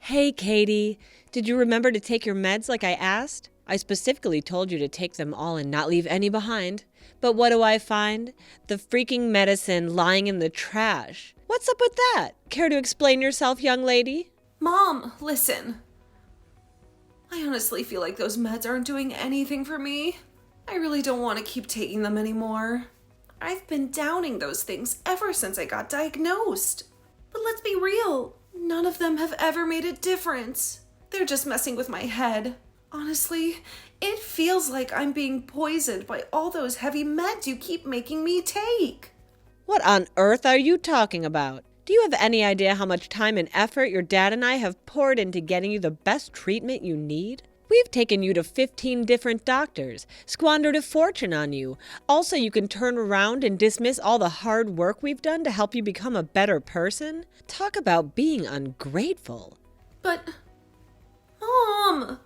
Hey, Katie, did you remember to take your meds like I asked? I specifically told you to take them all and not leave any behind. But what do I find? The freaking medicine lying in the trash. What's up with that? Care to explain yourself, young lady? Mom, listen. I honestly feel like those meds aren't doing anything for me. I really don't want to keep taking them anymore. I've been downing those things ever since I got diagnosed. But let's be real, none of them have ever made a difference. They're just messing with my head. Honestly, it feels like I'm being poisoned by all those heavy meds you keep making me take. What on earth are you talking about? Do you have any idea how much time and effort your dad and I have poured into getting you the best treatment you need? We've taken you to 15 different doctors, squandered a fortune on you. Also, you can turn around and dismiss all the hard work we've done to help you become a better person? Talk about being ungrateful. But, Mom,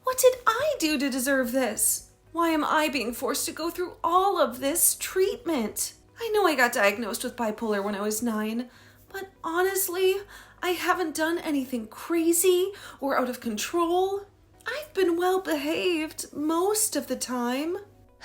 what did I do to deserve this? Why am I being forced to go through all of this treatment? I know I got diagnosed with bipolar when I was 9, but honestly, I haven't done anything crazy or out of control. I've been well behaved most of the time.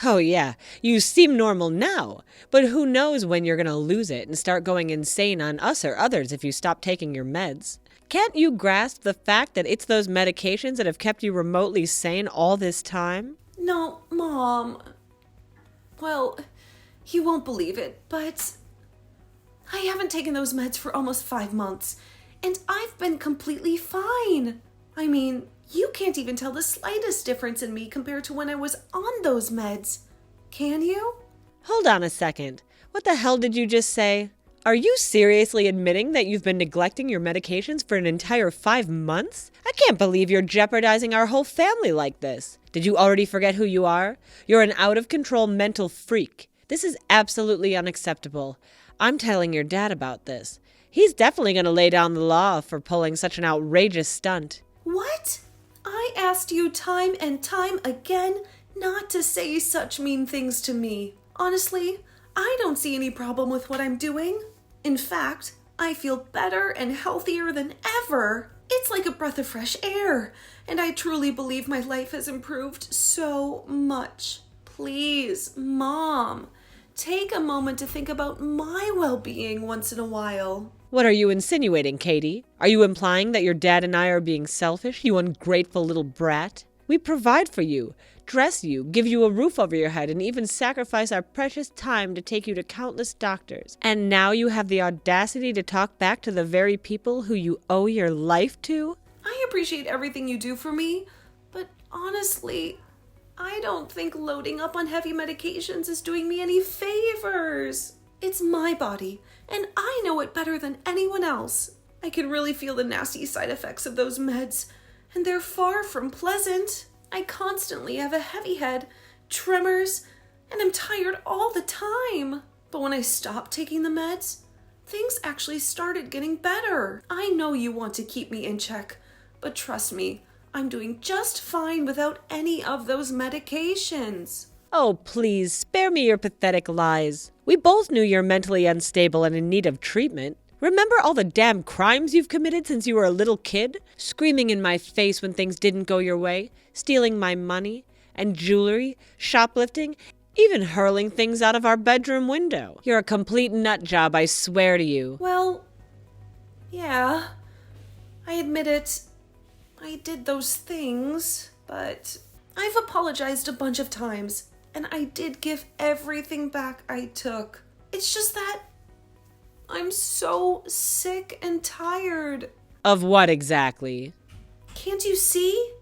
Oh yeah, you seem normal now, but who knows when you're gonna lose it and start going insane on us or others if you stop taking your meds. Can't you grasp the fact that it's those medications that have kept you remotely sane all this time? No, Mom. Well, you won't believe it, but I haven't taken those meds for almost 5 months, and I've been completely fine. I mean, you can't even tell the slightest difference in me compared to when I was on those meds. Can you? Hold on a second. What the hell did you just say? Are you seriously admitting that you've been neglecting your medications for an entire 5 months? I can't believe you're jeopardizing our whole family like this. Did you already forget who you are? You're an out-of-control mental freak. This is absolutely unacceptable. I'm telling your dad about this. He's definitely going to lay down the law for pulling such an outrageous stunt. What? I asked you time and time again not to say such mean things to me. Honestly, I don't see any problem with what I'm doing. In fact, I feel better and healthier than ever. It's like a breath of fresh air, and I truly believe my life has improved so much. Please, Mom, take a moment to think about my well-being once in a while. What are you insinuating, Katie? Are you implying that your dad and I are being selfish, you ungrateful little brat? We provide for you, dress you, give you a roof over your head, and even sacrifice our precious time to take you to countless doctors. And now you have the audacity to talk back to the very people who you owe your life to? I appreciate everything you do for me, but honestly, I don't think loading up on heavy medications is doing me any favors. It's my body, and I know it better than anyone else. I can really feel the nasty side effects of those meds, and they're far from pleasant. I constantly have a heavy head, tremors, and I'm tired all the time. But when I stopped taking the meds, things actually started getting better. I know you want to keep me in check, but trust me, I'm doing just fine without any of those medications. Oh, please, spare me your pathetic lies. We both knew you're mentally unstable and in need of treatment. Remember all the damn crimes you've committed since you were a little kid? Screaming in my face when things didn't go your way, stealing my money and jewelry, shoplifting, even hurling things out of our bedroom window. You're a complete nut job, I swear to you. Well, yeah, I admit it. I did those things, but I've apologized a bunch of times, and I did give everything back I took. It's just that I'm so sick and tired. Of what exactly? Can't you see?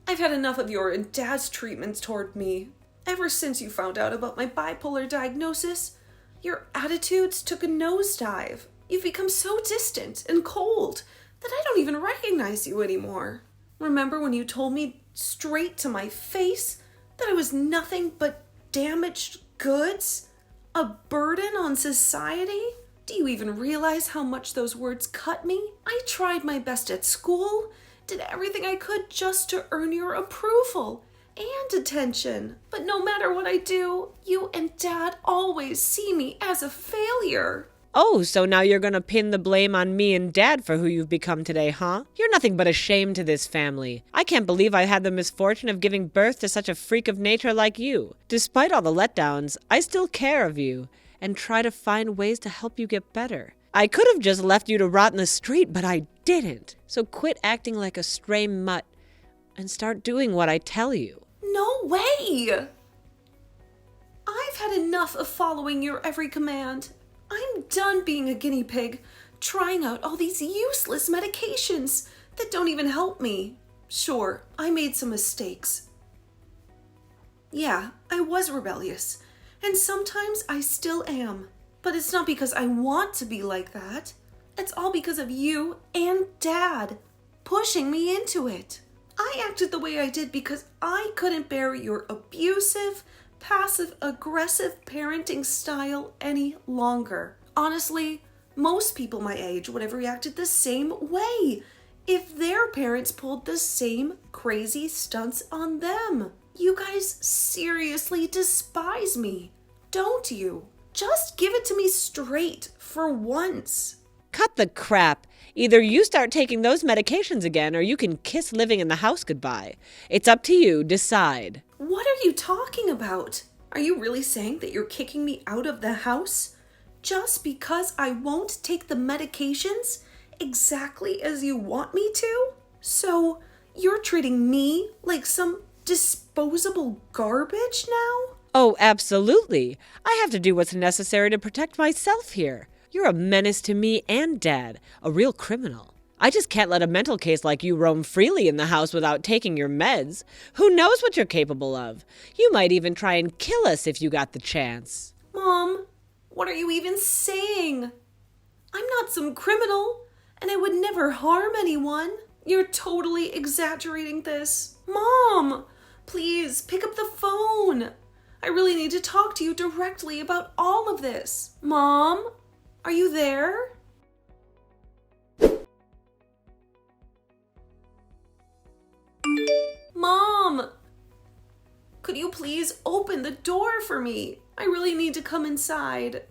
I've had enough of your and Dad's treatments toward me. Ever since you found out about my bipolar diagnosis, your attitudes took a nosedive. You've become so distant and cold that I don't even recognize you anymore. Remember when you told me straight to my face that I was nothing but damaged goods? A burden on society? Do you even realize how much those words cut me? I tried my best at school, did everything I could just to earn your approval and attention. But no matter what I do, you and Dad always see me as a failure. Oh, so now you're gonna pin the blame on me and Dad for who you've become today, huh? You're nothing but a shame to this family. I can't believe I had the misfortune of giving birth to such a freak of nature like you. Despite all the letdowns, I still care of you and try to find ways to help you get better. I could have just left you to rot in the street, but I didn't. So quit acting like a stray mutt and start doing what I tell you. No way! I've had enough of following your every command. I'm done being a guinea pig, trying out all these useless medications that don't even help me. Sure, I made some mistakes. Yeah, I was rebellious, and sometimes I still am. But it's not because I want to be like that. It's all because of you and Dad pushing me into it. I acted the way I did because I couldn't bear your abusive, passive-aggressive parenting style any longer. Honestly, most people my age would have reacted the same way if their parents pulled the same crazy stunts on them. You guys seriously despise me, don't you? Just give it to me straight for once. Cut the crap. Either you start taking those medications again or you can kiss living in the house goodbye. It's up to you. Decide. What are you talking about? Are you really saying that you're kicking me out of the house just because I won't take the medications exactly as you want me to? So you're treating me like some disposable garbage now? Oh, absolutely. I have to do what's necessary to protect myself here. You're a menace to me and Dad, a real criminal. I just can't let a mental case like you roam freely in the house without taking your meds. Who knows what you're capable of? You might even try and kill us if you got the chance. Mom, what are you even saying? I'm not some criminal, and I would never harm anyone. You're totally exaggerating this. Mom, please pick up the phone. I really need to talk to you directly about all of this. Mom, are you there? Mom, could you please open the door for me? I really need to come inside.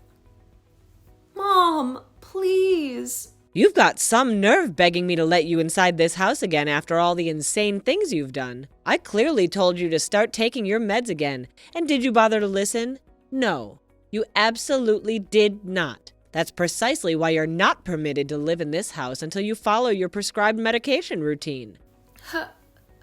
Mom, please. You've got some nerve begging me to let you inside this house again after all the insane things you've done. I clearly told you to start taking your meds again. And did you bother to listen? No, you absolutely did not. That's precisely why you're not permitted to live in this house until you follow your prescribed medication routine.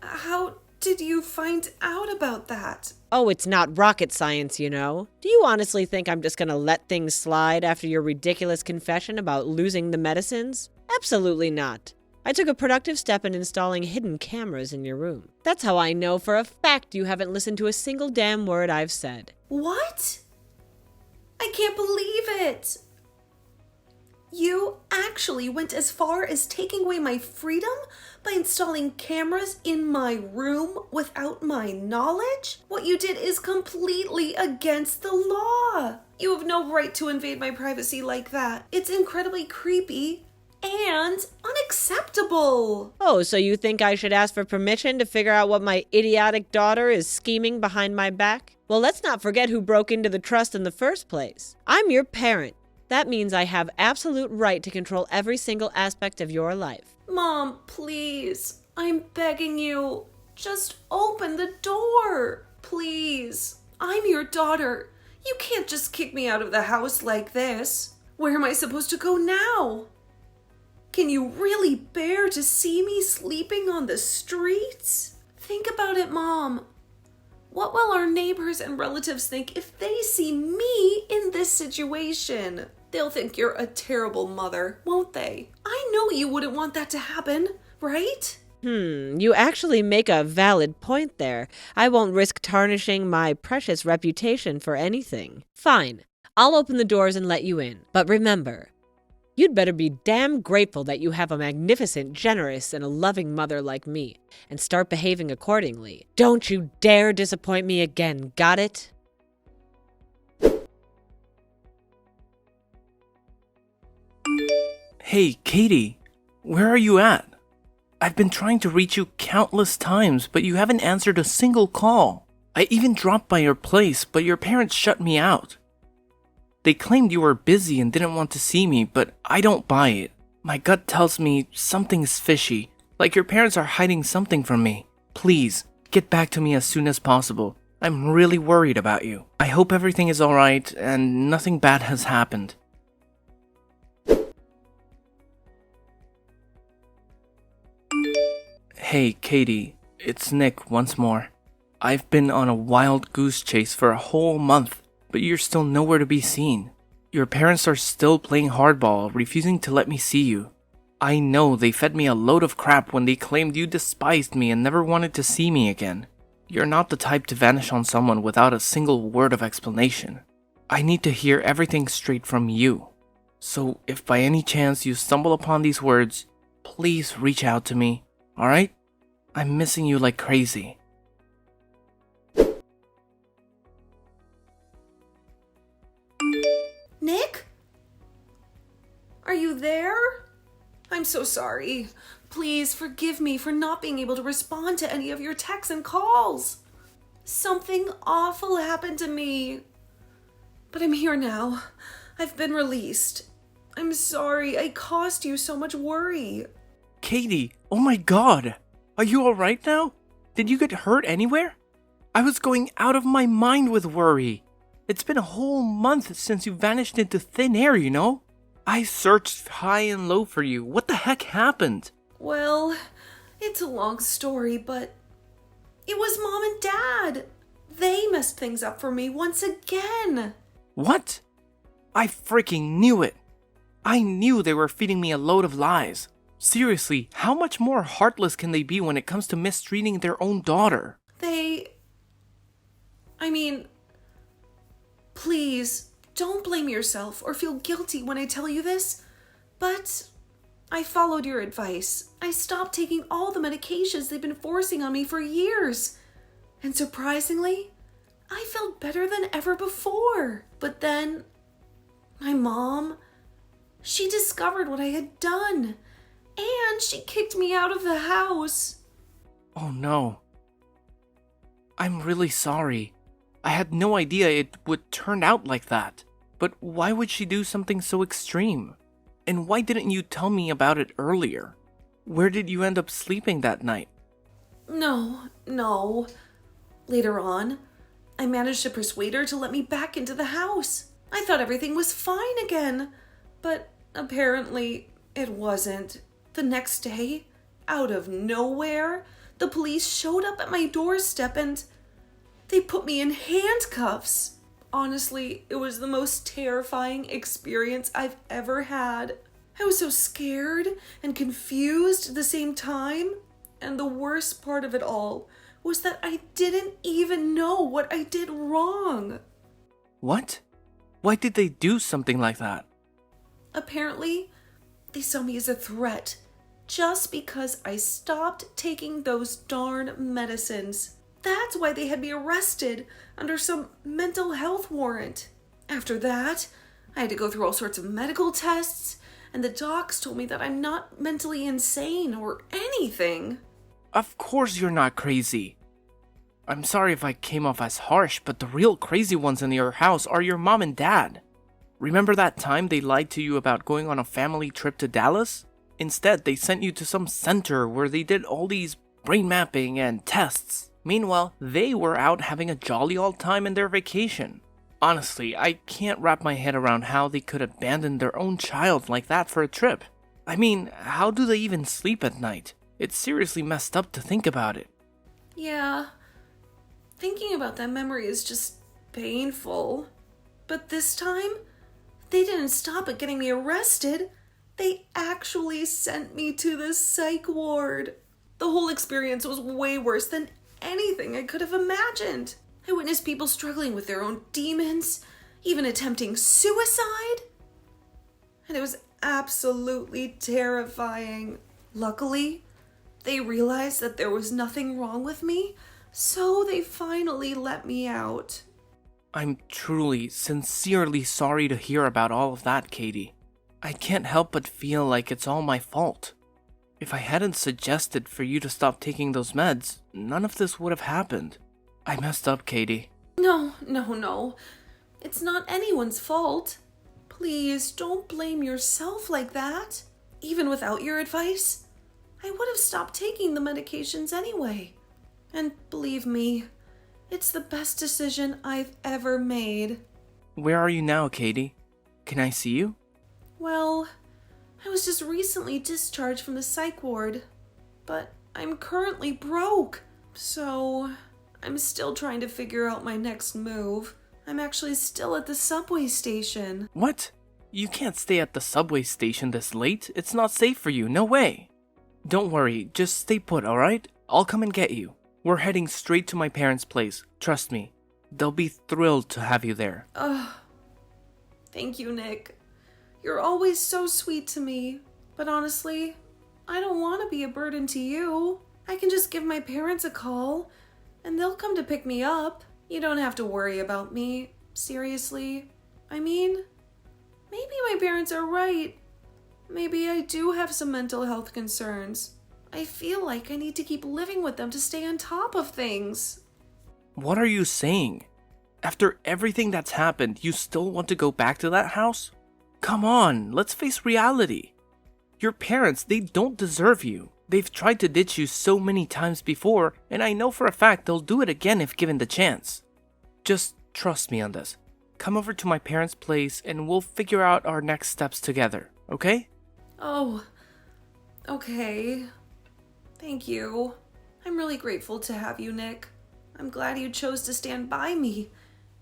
How did you find out about that? Oh, it's not rocket science, you know. Do you honestly think I'm just gonna let things slide after your ridiculous confession about losing the medicines? Absolutely not. I took a productive step in installing hidden cameras in your room. That's how I know for a fact you haven't listened to a single damn word I've said. What? I can't believe it. You actually went as far as taking away my freedom by installing cameras in my room without my knowledge? What you did is completely against the law. You have no right to invade my privacy like that. It's incredibly creepy and unacceptable. Oh, so you think I should ask for permission to figure out what my idiotic daughter is scheming behind my back? Well, let's not forget who broke into the trust in the first place. I'm your parent. That means I have absolute right to control every single aspect of your life. Mom, please. I'm begging you. Just open the door. Please. I'm your daughter. You can't just kick me out of the house like this. Where am I supposed to go now? Can you really bear to see me sleeping on the streets? Think about it, Mom. What will our neighbors and relatives think if they see me in this situation? They'll think you're a terrible mother, won't they? I know you wouldn't want that to happen, right? You actually make a valid point there. I won't risk tarnishing my precious reputation for anything. Fine, I'll open the doors and let you in. But remember, you'd better be damn grateful that you have a magnificent, generous, and a loving mother like me, and start behaving accordingly. Don't you dare disappoint me again, got it? Hey, Katie, where are you at? I've been trying to reach you countless times, but you haven't answered a single call. I even dropped by your place, but your parents shut me out. They claimed you were busy and didn't want to see me, but I don't buy it. My gut tells me something's fishy, like your parents are hiding something from me. Please, get back to me as soon as possible. I'm really worried about you. I hope everything is alright and nothing bad has happened. Hey, Katie, it's Nick once more. I've been on a wild goose chase for a whole month, but you're still nowhere to be seen. Your parents are still playing hardball, refusing to let me see you. I know they fed me a load of crap when they claimed you despised me and never wanted to see me again. You're not the type to vanish on someone without a single word of explanation. I need to hear everything straight from you. So if by any chance you stumble upon these words, please reach out to me, alright? I'm missing you like crazy. Nick? Are you there? I'm so sorry. Please forgive me for not being able to respond to any of your texts and calls. Something awful happened to me. But I'm here now. I've been released. I'm sorry I caused you so much worry. Katie, oh my god! Are you alright now? Did you get hurt anywhere? I was going out of my mind with worry. It's been a whole month since you vanished into thin air, you know? I searched high and low for you. What the heck happened? Well, it's a long story, but it was Mom and Dad. They messed things up for me once again. What? I freaking knew it. I knew they were feeding me a load of lies. Seriously, how much more heartless can they be when it comes to mistreating their own daughter? Please, don't blame yourself or feel guilty when I tell you this, but I followed your advice. I stopped taking all the medications they've been forcing on me for years. And surprisingly, I felt better than ever before. But then, my mom, she discovered what I had done, and she kicked me out of the house. Oh no. I'm really sorry. I had no idea it would turn out like that. But why would she do something so extreme? And why didn't you tell me about it earlier? Where did you end up sleeping that night? No. Later on, I managed to persuade her to let me back into the house. I thought everything was fine again, but apparently it wasn't. The next day, out of nowhere, the police showed up at my doorstep and they put me in handcuffs. Honestly, it was the most terrifying experience I've ever had. I was so scared and confused at the same time. And the worst part of it all was that I didn't even know what I did wrong. What? Why did they do something like that? Apparently, they saw me as a threat just because I stopped taking those darn medicines. That's why they had me arrested under some mental health warrant. After that, I had to go through all sorts of medical tests, and the docs told me that I'm not mentally insane or anything. Of course you're not crazy. I'm sorry if I came off as harsh, but the real crazy ones in your house are your mom and dad. Remember that time they lied to you about going on a family trip to Dallas? Instead, they sent you to some center where they did all these brain mapping and tests. Meanwhile, they were out having a jolly old time in their vacation. Honestly, I can't wrap my head around how they could abandon their own child like that for a trip. I mean, how do they even sleep at night? It's seriously messed up to think about it. Yeah, thinking about that memory is just painful. But this time, they didn't stop at getting me arrested. They actually sent me to the psych ward. The whole experience was way worse than anything I could have imagined. I witnessed people struggling with their own demons, even attempting suicide. And it was absolutely terrifying. Luckily, they realized that there was nothing wrong with me, so they finally let me out. I'm truly, sincerely sorry to hear about all of that, Katie. I can't help but feel like it's all my fault. If I hadn't suggested for you to stop taking those meds, none of this would have happened. I messed up, Katie. No. It's not anyone's fault. Please don't blame yourself like that. Even without your advice, I would have stopped taking the medications anyway. And believe me, it's the best decision I've ever made. Where are you now, Katie? Can I see you? Well, I was just recently discharged from the psych ward, but I'm currently broke, so I'm still trying to figure out my next move. I'm actually still at the subway station. What? You can't stay at the subway station this late. It's not safe for you. No way. Don't worry. Just stay put, alright? I'll come and get you. We're heading straight to my parents' place. Trust me. They'll be thrilled to have you there. Thank you, Nick. You're always so sweet to me. But honestly, I don't want to be a burden to you. I can just give my parents a call, and they'll come to pick me up. You don't have to worry about me. Seriously. I mean, maybe my parents are right. Maybe I do have some mental health concerns. I feel like I need to keep living with them to stay on top of things. What are you saying? After everything that's happened, you still want to go back to that house? Come on, let's face reality. Your parents, they don't deserve you. They've tried to ditch you so many times before, and I know for a fact they'll do it again if given the chance. Just trust me on this. Come over to my parents' place and we'll figure out our next steps together, okay? Oh, okay. Thank you. I'm really grateful to have you, Nick. I'm glad you chose to stand by me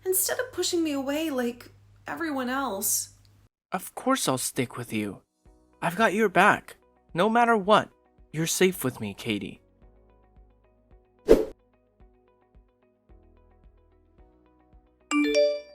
instead of pushing me away like everyone else. Of course I'll stick with you. I've got your back. No matter what, you're safe with me, Katie.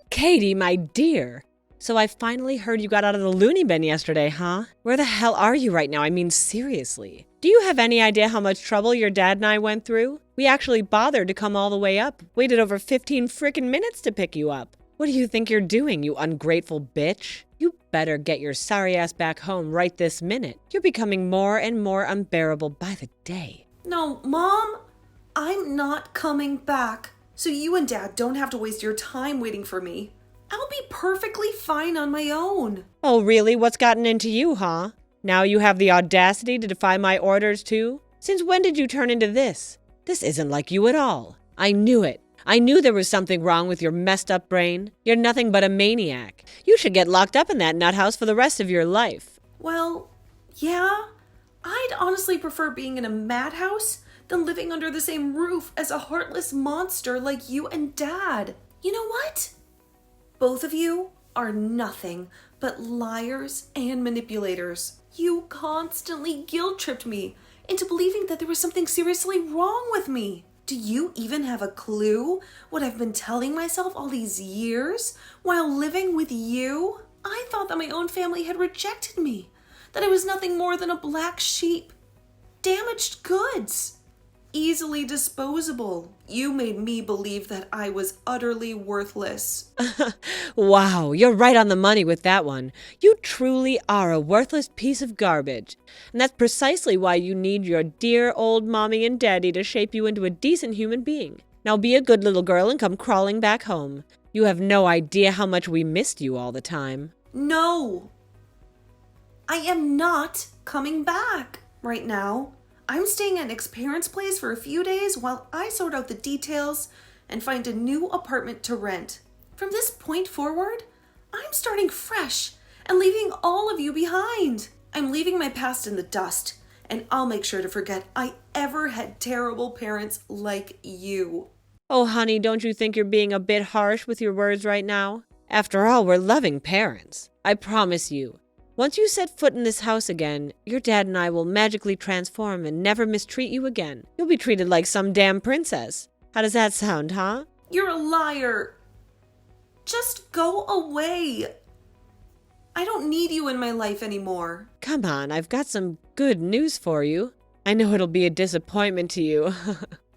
Katie, my dear. So I finally heard you got out of the loony bin yesterday, huh? Where the hell are you right now? I mean, seriously. Do you have any idea how much trouble your dad and I went through? We actually bothered to come all the way up. Waited over 15 frickin' minutes to pick you up. What do you think you're doing, you ungrateful bitch? You better get your sorry ass back home right this minute. You're becoming more and more unbearable by the day. No, Mom, I'm not coming back. So you and Dad don't have to waste your time waiting for me. I'll be perfectly fine on my own. Oh, really? What's gotten into you, huh? Now you have the audacity to defy my orders, too? Since when did you turn into this? This isn't like you at all. I knew it. I knew there was something wrong with your messed up brain. You're nothing but a maniac. You should get locked up in that nut house for the rest of your life. Well, yeah. I'd honestly prefer being in a madhouse than living under the same roof as a heartless monster like you and Dad. You know what? Both of you are nothing but liars and manipulators. You constantly guilt-tripped me into believing that there was something seriously wrong with me. Do you even have a clue what I've been telling myself all these years while living with you? I thought that my own family had rejected me, that I was nothing more than a black sheep, damaged goods, easily disposable. You made me believe that I was utterly worthless. Wow, you're right on the money with that one. You truly are a worthless piece of garbage. And that's precisely why you need your dear old mommy and daddy to shape you into a decent human being. Now be a good little girl and come crawling back home. You have no idea how much we missed you all the time. No! I am not coming back right now. I'm staying at Nick's parents' place for a few days while I sort out the details and find a new apartment to rent. From this point forward, I'm starting fresh and leaving all of you behind. I'm leaving my past in the dust, and I'll make sure to forget I ever had terrible parents like you. Oh, honey, don't you think you're being a bit harsh with your words right now? After all, we're loving parents. I promise you. Once you set foot in this house again, your dad and I will magically transform and never mistreat you again. You'll be treated like some damn princess. How does that sound, huh? You're a liar. Just go away. I don't need you in my life anymore. Come on, I've got some good news for you. I know it'll be a disappointment to you.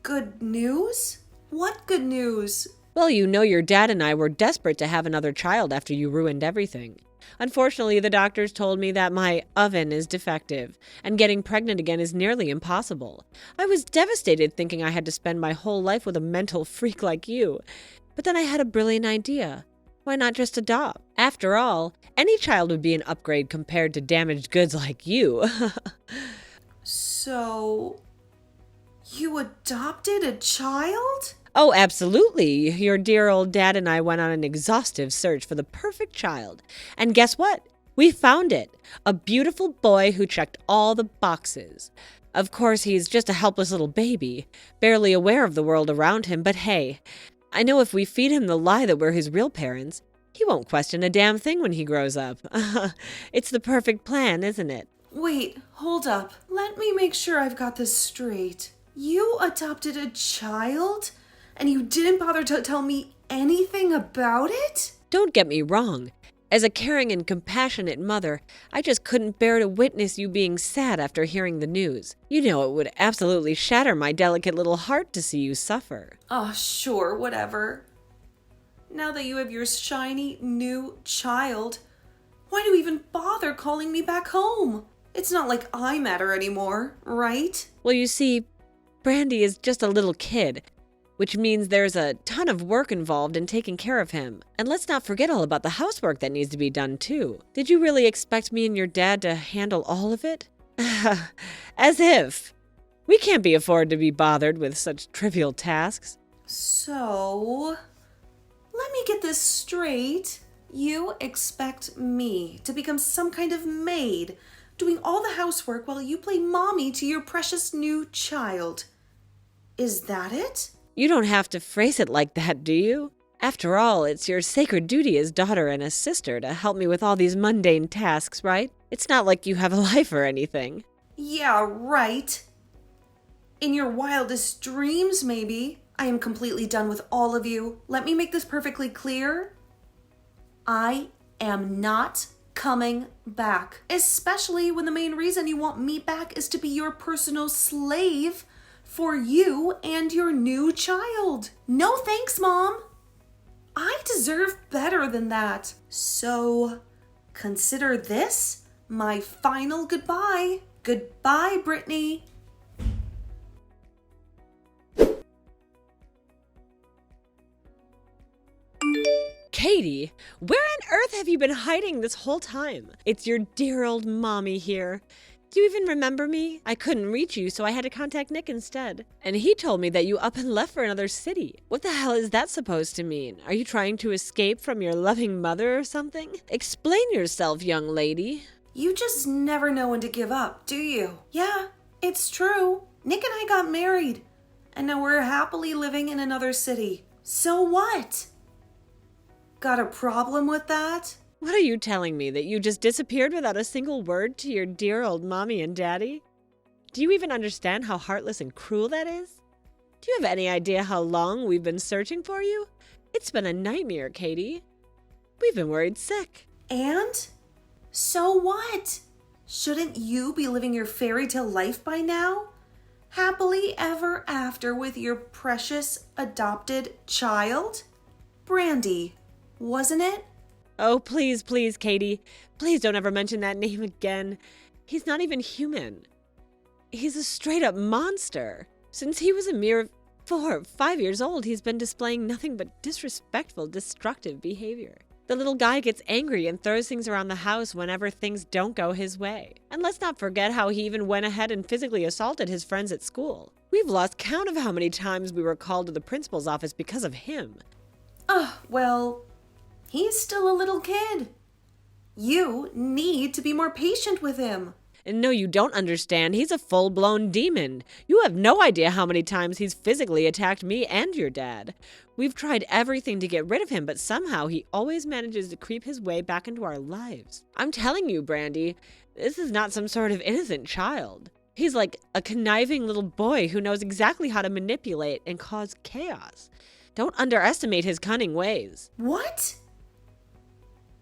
Good news? What good news? Well, you know your dad and I were desperate to have another child after you ruined everything. Unfortunately, the doctors told me that my oven is defective, and getting pregnant again is nearly impossible. I was devastated thinking I had to spend my whole life with a mental freak like you. But then I had a brilliant idea. Why not just adopt? After all, any child would be an upgrade compared to damaged goods like you. So, you adopted a child? Oh, absolutely. Your dear old dad and I went on an exhaustive search for the perfect child. And guess what? We found it. A beautiful boy who checked all the boxes. Of course, he's just a helpless little baby, barely aware of the world around him, but hey, I know if we feed him the lie that we're his real parents, he won't question a damn thing when he grows up. It's the perfect plan, isn't it? Wait, hold up. Let me make sure I've got this straight. You adopted a child? And you didn't bother to tell me anything about it? Don't get me wrong. As a caring and compassionate mother, I just couldn't bear to witness you being sad after hearing the news. You know it would absolutely shatter my delicate little heart to see you suffer. Oh, sure, whatever. Now that you have your shiny new child, why do you even bother calling me back home? It's not like I matter anymore, right? Well, you see, Brandy is just a little kid, which means there's a ton of work involved in taking care of him. And let's not forget all about the housework that needs to be done, too. Did you really expect me and your dad to handle all of it? As if. We can't be afforded to be bothered with such trivial tasks. So, let me get this straight. You expect me to become some kind of maid, doing all the housework while you play mommy to your precious new child. Is that it? You don't have to phrase it like that, do you? After all, it's your sacred duty as daughter and as sister to help me with all these mundane tasks, right? It's not like you have a life or anything. Yeah, right. In your wildest dreams, maybe. I am completely done with all of you. Let me make this perfectly clear. I am not coming back. Especially when the main reason you want me back is to be your personal slave for you and your new child. No thanks, Mom. I deserve better than that. So, consider this my final goodbye. Goodbye, Brittany. Katie, where on earth have you been hiding this whole time? It's your dear old mommy here. Do you even remember me? I couldn't reach you, so I had to contact Nick instead. And he told me that you up and left for another city. What the hell is that supposed to mean? Are you trying to escape from your loving mother or something? Explain yourself, young lady. You just never know when to give up, do you? Yeah, it's true. Nick and I got married, and now we're happily living in another city. So what? Got a problem with that? What are you telling me, that you just disappeared without a single word to your dear old mommy and daddy? Do you even understand how heartless and cruel that is? Do you have any idea how long we've been searching for you? It's been a nightmare, Katie. We've been worried sick. And? So what? Shouldn't you be living your fairy tale life by now? Happily ever after with your precious adopted child? Brandy, wasn't it? Oh, please, please, Katie. Please don't ever mention that name again. He's not even human. He's a straight-up monster. Since he was a mere 4 or 5 years old, he's been displaying nothing but disrespectful, destructive behavior. The little guy gets angry and throws things around the house whenever things don't go his way. And let's not forget how he even went ahead and physically assaulted his friends at school. We've lost count of how many times we were called to the principal's office because of him. Well, he's still a little kid. You need to be more patient with him. And no, you don't understand. He's a full-blown demon. You have no idea how many times he's physically attacked me and your dad. We've tried everything to get rid of him, but somehow he always manages to creep his way back into our lives. I'm telling you, Brandy, this is not some sort of innocent child. He's like a conniving little boy who knows exactly how to manipulate and cause chaos. Don't underestimate his cunning ways. What?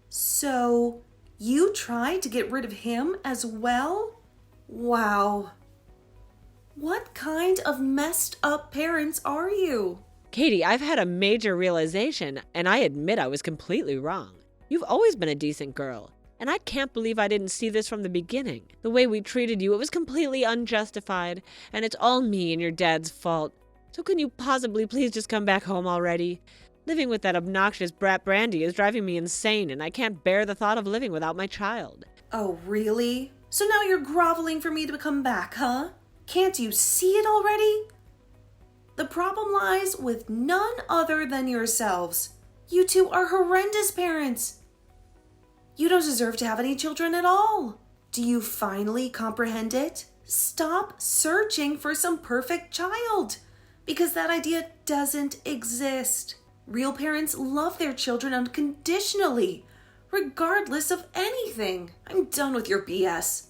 So, you tried to get rid of him as well? Wow. What kind of messed up parents are you? Katie, I've had a major realization, and I admit I was completely wrong. You've always been a decent girl, and I can't believe I didn't see this from the beginning. The way we treated you, it was completely unjustified, and it's all me and your dad's fault. So can you possibly please just come back home already? Living with that obnoxious brat Brandy is driving me insane, and I can't bear the thought of living without my child. Oh, really? So now you're groveling for me to come back, huh? Can't you see it already? The problem lies with none other than yourselves. You two are horrendous parents. You don't deserve to have any children at all. Do you finally comprehend it? Stop searching for some perfect child, because that idea doesn't exist. Real parents love their children unconditionally, regardless of anything. I'm done with your BS.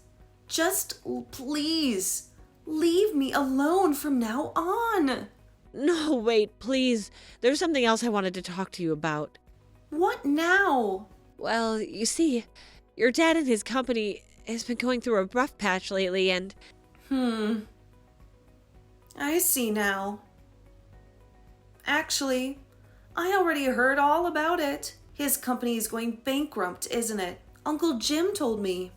Just please leave me alone from now on. No, wait, please. There's something else I wanted to talk to you about. What now? Well, you see, your dad and his company has been going through a rough patch lately, and... I see now. Actually, I already heard all about it. His company is going bankrupt, isn't it? Uncle Jim told me.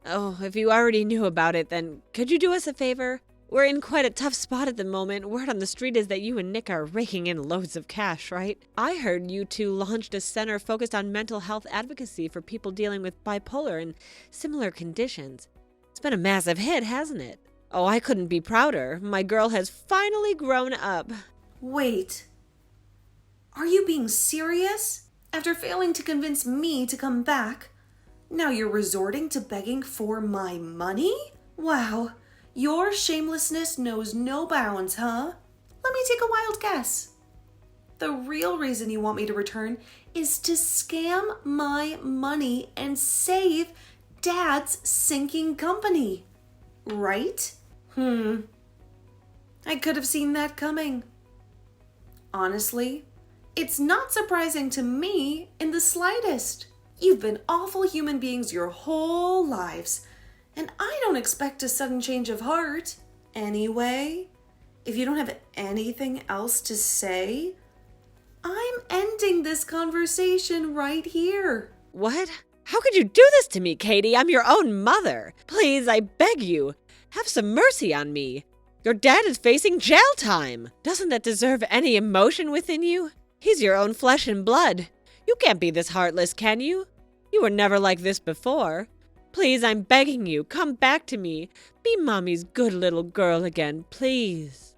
Oh, if you already knew about it, then could you do us a favor? We're in quite a tough spot at the moment. Word on the street is that you and Nick are raking in loads of cash, right? I heard you two launched a center focused on mental health advocacy for people dealing with bipolar and similar conditions. It's been a massive hit, hasn't it? Oh, I couldn't be prouder. My girl has finally grown up. Wait. Are you being serious? After failing to convince me to come back, now you're resorting to begging for my money? Wow, your shamelessness knows no bounds, huh? Let me take a wild guess. The real reason you want me to return is to scam my money and save Dad's sinking company, right? I could have seen that coming. Honestly, it's not surprising to me in the slightest. You've been awful human beings your whole lives, and I don't expect a sudden change of heart. Anyway, if you don't have anything else to say, I'm ending this conversation right here. What? How could you do this to me, Katie? I'm your own mother. Please, I beg you, have some mercy on me. Your dad is facing jail time. Doesn't that deserve any emotion within you? He's your own flesh and blood. You can't be this heartless, can you? You were never like this before. Please, I'm begging you, come back to me. Be Mommy's good little girl again, please.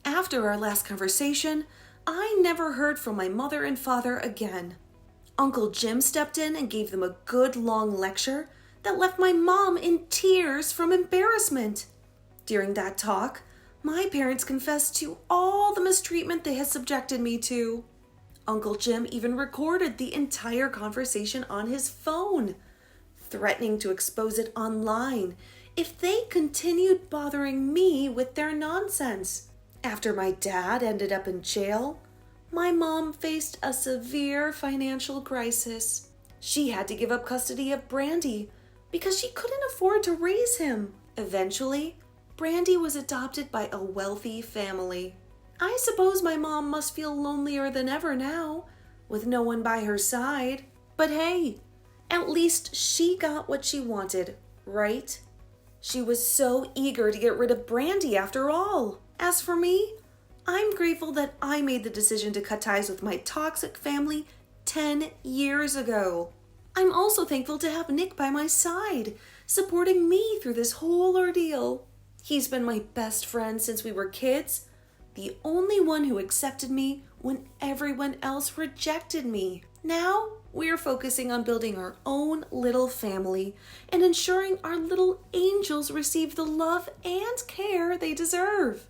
After our last conversation, I never heard from my mother and father again. Uncle Jim stepped in and gave them a good long lecture that left my mom in tears from embarrassment. During that talk, my parents confessed to all the mistreatment they had subjected me to. Uncle Jim even recorded the entire conversation on his phone, threatening to expose it online if they continued bothering me with their nonsense. After my dad ended up in jail, my mom faced a severe financial crisis. She had to give up custody of Brandy because she couldn't afford to raise him. Eventually, Brandy was adopted by a wealthy family. I suppose my mom must feel lonelier than ever now, with no one by her side. But hey, at least she got what she wanted, right? She was so eager to get rid of Brandy after all. As for me, I'm grateful that I made the decision to cut ties with my toxic family 10 years ago. I'm also thankful to have Nick by my side, supporting me through this whole ordeal. He's been my best friend since we were kids, the only one who accepted me when everyone else rejected me. Now, we're focusing on building our own little family and ensuring our little angels receive the love and care they deserve.